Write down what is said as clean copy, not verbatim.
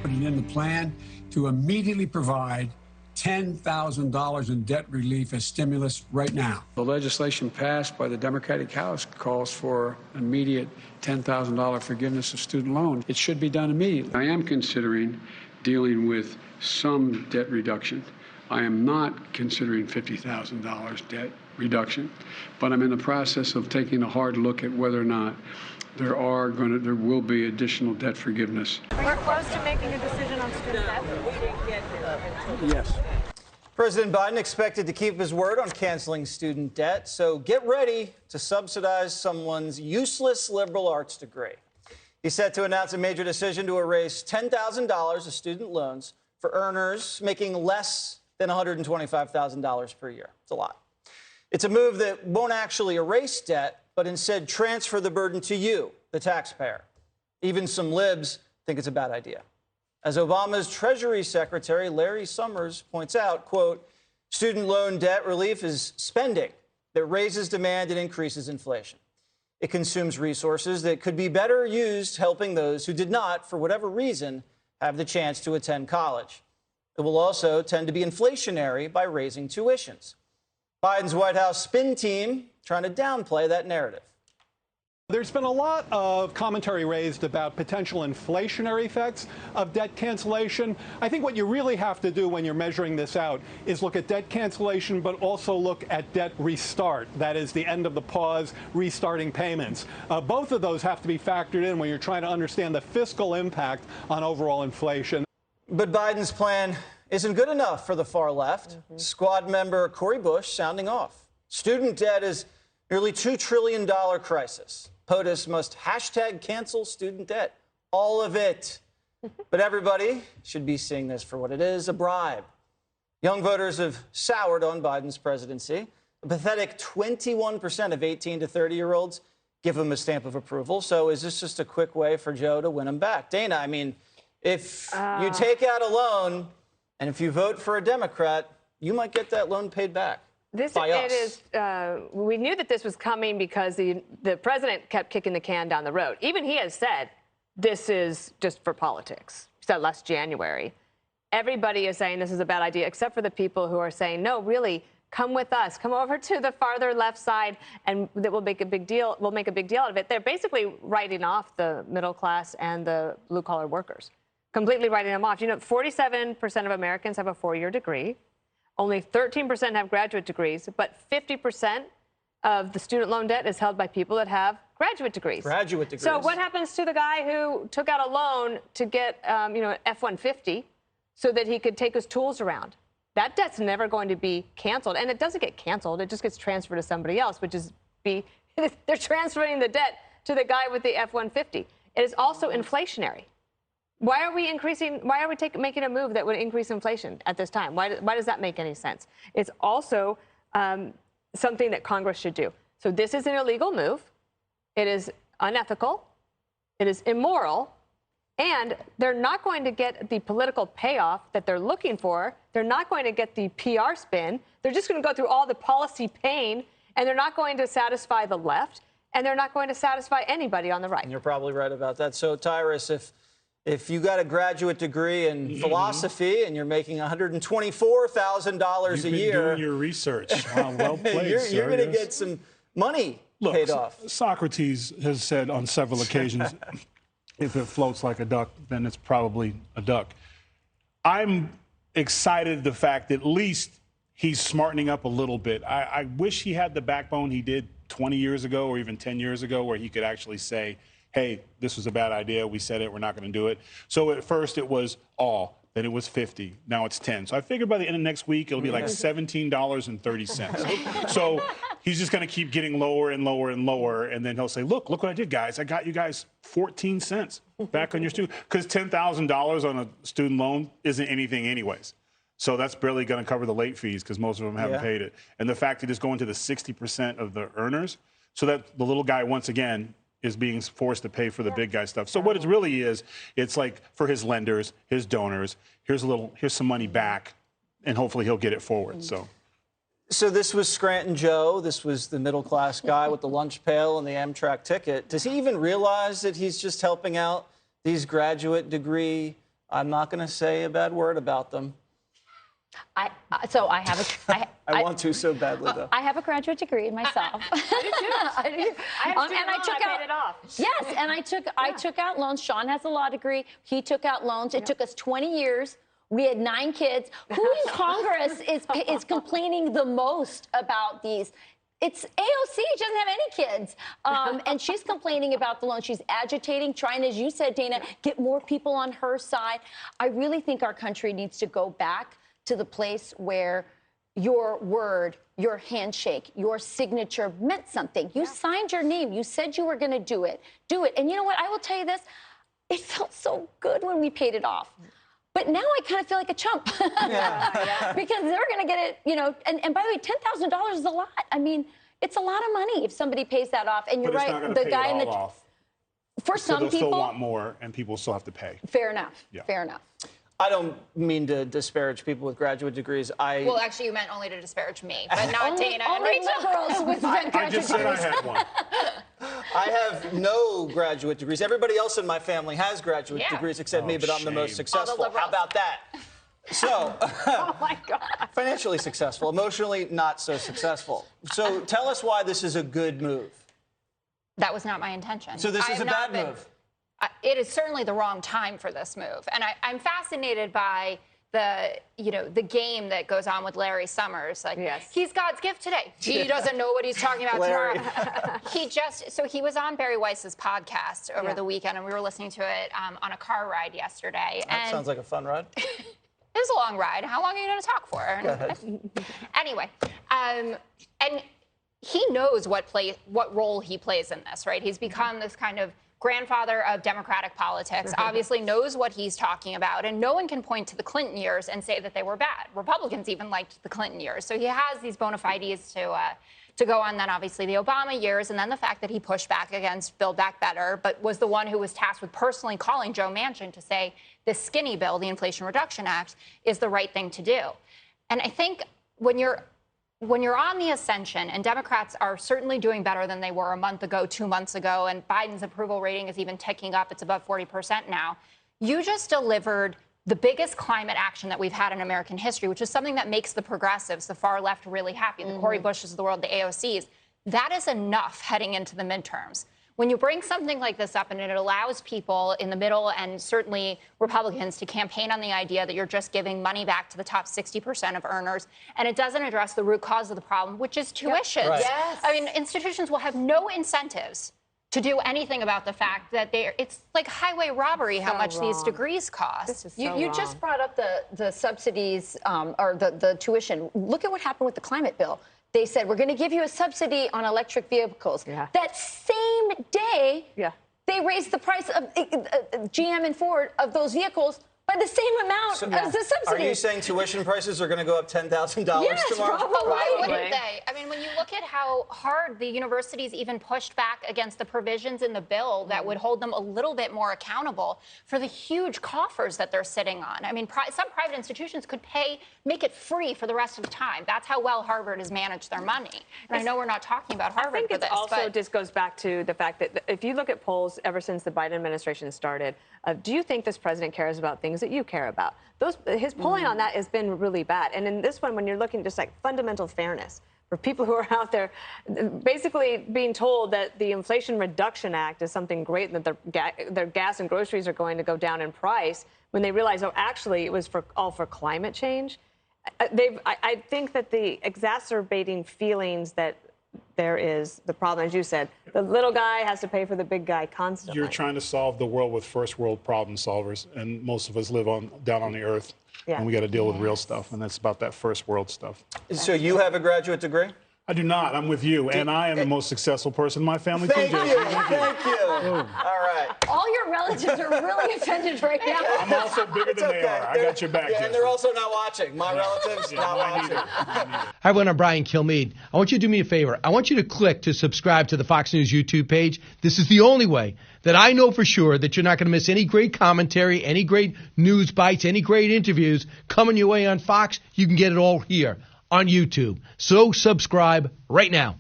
putting in the plan to immediately provide $10,000 in debt relief as stimulus right now. The legislation passed by the Democratic House calls for immediate $10,000 forgiveness of student loans. It should be done immediately. I am considering dealing with some debt reduction. I am not considering $50,000 debt reduction, but I'm in the process of taking a hard look at whether or not there will be additional debt forgiveness. Are you close to making a decision on student debt? Yes. President Biden expected to keep his word on canceling student debt, so get ready to subsidize someone's useless liberal arts degree. He's set to announce a major decision to erase $10,000 of student loans for earners making less than $125,000 per year. It's a lot. It's a move that won't actually erase debt, but instead transfer the burden to you, the taxpayer. Even some libs think it's a bad idea. As Obama's Treasury Secretary Larry Summers points out, quote, student loan debt relief is spending that raises demand and increases inflation. It consumes resources that could be better used helping those who did not, for whatever reason, have the chance to attend college. It will also tend to be inflationary by raising tuitions. Biden's White House spin team trying to downplay that narrative. There's been a lot of commentary raised about potential inflationary effects of debt cancellation. I think what you really have to do when you're measuring this out is look at debt cancellation, but also look at debt restart. That is the end of the pause, restarting payments. Both of those have to be factored in when you're trying to understand the fiscal impact on overall inflation. But Biden's plan isn't good enough for the far left. Squad member Cori Bush sounding off. Student debt is nearly $2 trillion crisis. POTUS must hashtag cancel student debt. All of it. But everybody should be seeing this for what it is, a bribe. Young voters have soured on Biden's presidency. A pathetic 21% of 18 to 30-year-olds give him a stamp of approval. So is this just a quick way for Joe to win him back? Dana, I mean, if you take out a loan and if you vote for a Democrat, you might get that loan paid back. We knew that this was coming because the president kept kicking the can down the road. Even he has said this is just for politics. He said last January. Everybody is saying this is a bad idea, except for the people who are saying, no, really, come with us. Come over to the farther left side, and that will make a big deal. We'll make a big deal out of it. They're basically writing off the middle class and the blue-collar workers, completely writing them off. You know, 47% of Americans have a four-year degree. Only 13% have graduate degrees, but 50% of the student loan debt is held by people that have graduate degrees. Graduate degrees. So what happens to the guy who took out a loan to get, an F-150 so that he could take his tools around? That debt's never going to be canceled. And it doesn't get canceled. It just gets transferred to somebody else, which is they're transferring the debt to the guy with the F-150. It is also inflationary. Why are we making a move that would increase inflation at this time? Why does that make any sense? It's also something that Congress should do. So this is an illegal move. It is unethical. It is immoral. And they're not going to get the political payoff that they're looking for. They're not going to get the PR spin. They're just going to go through all the policy pain, and they're not going to satisfy the left, and they're not going to satisfy anybody on the right. And you're probably right about that. So, Tyrus, if you got a graduate degree in philosophy and you're making $124,000 a year, doing your research. Well played, you're going to get some money paid off. Socrates has said on several occasions, if it floats like a duck, then it's probably a duck. I'm excited the fact that at least he's smartening up a little bit. I wish he had the backbone he did 20 years ago or even 10 years ago where he could actually say, hey, this was a bad idea. We said it. We're not going to do it. So at first it was all. Then it was 50. Now it's 10. So I figured by the end of next week, it'll be like $17.30. So he's just going to keep getting lower and lower and lower. And then he'll say, look what I did, guys. I got you guys 14 cents back on your student. Because $10,000 on a student loan isn't anything anyways. So that's barely going to cover the late fees because most of them haven't paid it. And the fact that it's going to the 60% of the earners so that the little guy, once again, is being forced to pay for the big guy stuff. So what it really is, it's like for his lenders, his donors, here's some money back, and hopefully he'll get it forward. So this was Scranton Joe. This was the middle-class guy with the lunch pail and the Amtrak ticket. Does he even realize that he's just helping out these graduate degree I'm not going to say a bad word about them. I want to so badly, though. I have a graduate degree myself. I do. I have student loan, I paid it off. Yes, and I took out loans. Sean has a law degree. He took out loans. It took us 20 years. We had 9 kids. Who in Congress is complaining the most about these? It's AOC. She doesn't have any kids. And she's complaining about the loan. She's agitating, trying, as you said, Dana, get more people on her side. I really think our country needs to go back to the place where your word, your handshake, your signature meant something. You signed your name. You said you were going to do it. Do it. And you know what? I will tell you this. It felt so good when we paid it off. But now I kind of feel like a chump because they're going to get it, you know. And by the way, $10,000 is a lot. I mean, it's a lot of money if somebody pays that off. And you're But it's right. not gonna The pay guy it in the all off. for So some they'll people still want more, and people still have to pay. Fair enough. Yeah. Fair enough. I don't mean to disparage people with graduate degrees. Well, actually, you meant only to disparage me, but not Dana and Only Rachel. liberals with I just said I had one. I have no graduate degrees. Everybody else in my family has graduate Yeah. degrees except me, but I'm the most shame. successful. All the How liberals. about that? So, Oh, my God. financially successful, emotionally not so successful. So tell us why this is a good move. That was not my intention. So this I is have a not bad move. It is certainly the wrong time for this move, and I'm fascinated by the game that goes on with Larry Summers. Like, he's God's gift today. He doesn't know what he's talking about Larry. tomorrow. He was on Barry Weiss's podcast over the weekend, and we were listening to it on a car ride yesterday. That sounds like a fun ride. It was a long ride. How long are you going to talk for? Go ahead. Anyway, and he knows what role he plays in this, right? He's become this kind of grandfather of Democratic politics, obviously knows what he's talking about, and no one can point to the Clinton years and say that they were bad. Republicans even liked the Clinton years. So he has these bona fides to go on. Then obviously the Obama years, and then the fact that he pushed back against Build Back Better, but was the one who was tasked with personally calling Joe Manchin to say this skinny bill, the Inflation Reduction Act, is the right thing to do. And I think when you're on the ascension, and Democrats are certainly doing better than they were a month ago, 2 months ago, and Biden's approval rating is even ticking up. It's above 40% now. You just delivered the biggest climate action that we've had in American history, which is something that makes the progressives, the far left, really happy. The Cory Bushes of the world, the AOCs. That is enough heading into the midterms. When you bring something like this up and it allows people in the middle and certainly Republicans to campaign on the idea that you're just giving money back to the top 60% of earners, and it doesn't address the root cause of the problem, which is tuition. Right. Yes. I mean, institutions will have no incentives to do anything about the fact that it's like highway robbery how much these degrees cost. This is so You wrong. just brought up the subsidies or the tuition. Look at what happened with the climate bill. They said, we're going to give you a subsidy on electric vehicles. Yeah. That same day, they raised the price of GM and Ford of those vehicles by the same amount as the subsidy. Are you saying tuition prices are going to go up $10,000 Yes, tomorrow? probably. But why Probably. wouldn't they? I mean, when you look at how hard the universities even pushed back against the provisions in the bill that would hold them a little bit more accountable for the huge coffers that they're sitting on. I mean, some private institutions could make it free for the rest of the time. That's how well Harvard has managed their money. And I know we're not talking about Harvard I think for it this, also but just goes back to the fact that if you look at polls ever since the Biden administration started, do you think this president cares about things that you care about? His polling on that has been really bad. And in this one, when you're looking just like fundamental fairness for people who are out there basically being told that the Inflation Reduction Act is something great and that their gas and groceries are going to go down in price, when they realize, oh, actually, it was all for climate change. I think that the exacerbating feelings that there is the problem, as you said, the little guy has to pay for the big guy constantly. You're trying to solve the world with first world problem solvers, and most of us live down on the earth, and we got to deal with real stuff, and that's about that first world stuff. So you have a graduate degree? I do not. I'm with you, and I am the most successful person in my family. Thank too, you. Jason. Thank you. All right. All your relatives are really offended right now. I'm also bigger than they are. I got your back, Yeah, Jason. and they're also not watching. My relatives not watching. Hi, everyone. I'm Brian Kilmeade. I want you to do me a favor. I want you to click to subscribe to the Fox News YouTube page. This is the only way that I know for sure that you're not going to miss any great commentary, any great news bites, any great interviews coming your way on Fox. You can get it all here on YouTube. So subscribe right now.